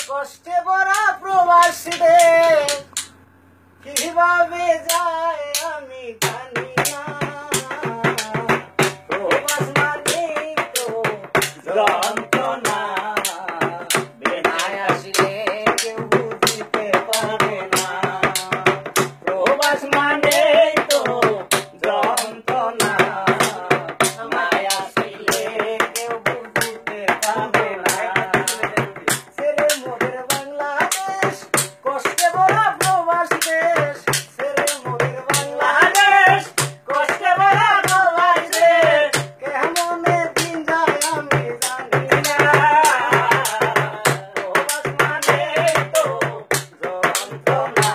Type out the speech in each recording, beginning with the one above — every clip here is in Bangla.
কষ্টে ভরা প্রবাসীদের কিভাবে যায় আমি জানি না। প্রবাস মানে তো যন্ত্রণা, বেনায় আসলে কেউ বুঝতে পারে না। প্রবাস মানে তো যন্ত্রণা, বেনায় আসলে কেউ বুঝতে পারে না। ছেলে মোদের বাংলাদেশ, কষ্টে ভরা প্রবাস দেশ। ছেলে মোদের বাংলাদেশ, কষ্টে ভরা প্রবাস দেশ। কেমনে দিন যায় আমি জানি না। প্রবাস মানে তো যন্ত্রণা,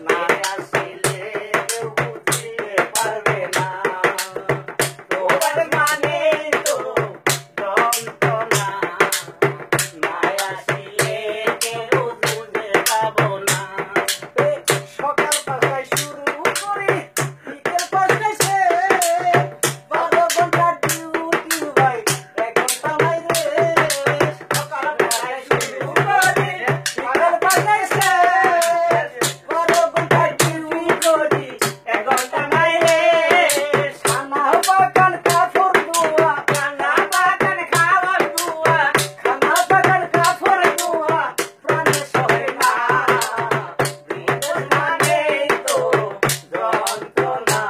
না আসলে কেউ বুঝতে পারবে না। প্রবাস মানে তো যন্ত্রণা, না আসলে কেউ বুঝতে পাবো না। সকাল ৫টায় শুরু করি, বিকেল ৫টায় শেষ। ১২ ঘন্টা ডিউটি ভাই, ১ ঘন্টা নাই রেস্ট। সকাল ৫টায় শুরু করি, বিকেল ৫টায় শেষ। ১২ ঘন্টা ডিউটি করি, ১ ঘন্টা নাই রেস্ট। খানা বাগান কাপড় ধোয়া, খানা বাগান খাবার ধোয়া, খানা বাগান কাপড় ধোয়া, প্রাণে সহে না। বিদেশ মানে তো যন্ত্রণা,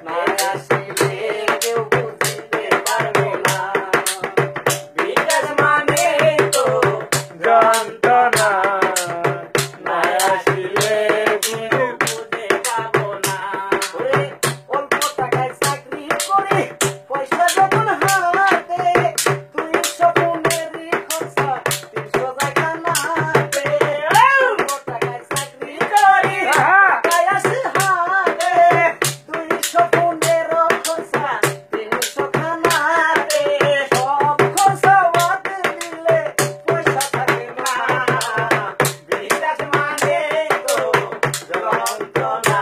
না আসলে কেউ বুঝতে পারবে না। বিদেশ মানে তো যন্ত্রণা, না আসলে কেউ বুঝতে পাবো না। অল্প টাকায় চাকরি করে পয়সা যখন হাতে, ২০০ পনেরই খরচা, ৩০০ যায় খানাতে। অল্প টাকায় চাকরি করি, টাকায় আসে হাতে, ২০০ পনেরো খরচা, ৩০০ খানাতে। সব খরচা বাদ দিলে পয়সা থাকে না। বিদেশ মানে তো যন্ত্রণা,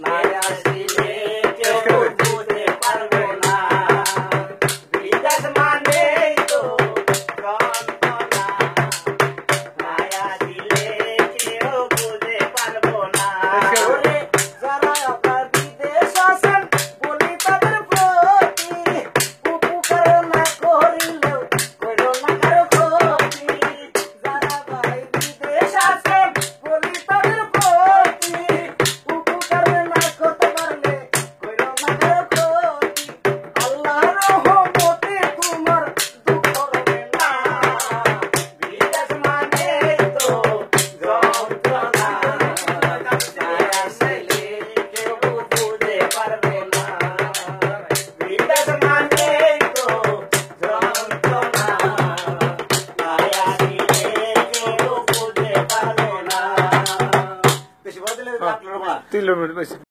না আসলে কেউ বুঝতে পারবে না। বিদেশ মানে তো যন্ত্রণা, না আসলে কেউ বুঝতে পারবো না। যারা আপনার বিদেশ আছেন, বলি তাদের প্রতি, উপকার না করিলেও কইরো না কারো ক্ষতি। যারা ভাই বিদেশ আছেন, বলি তাদের প্রতি, উপকার না করতে পারলে কইরো না কারো ক্ষতি। আল্লাহর রহমতে তোমার দুঃখ হবে না। বিদেশ মানে তো যন্ত্রণা, না আসলে কেউ বুঝতে পারবে না। বিদেশ মানে তো যন্ত্রণা, না আসলে কেউ বুঝতে পারবে না। বেশি বড় দিলে তিন মিনিট বেশি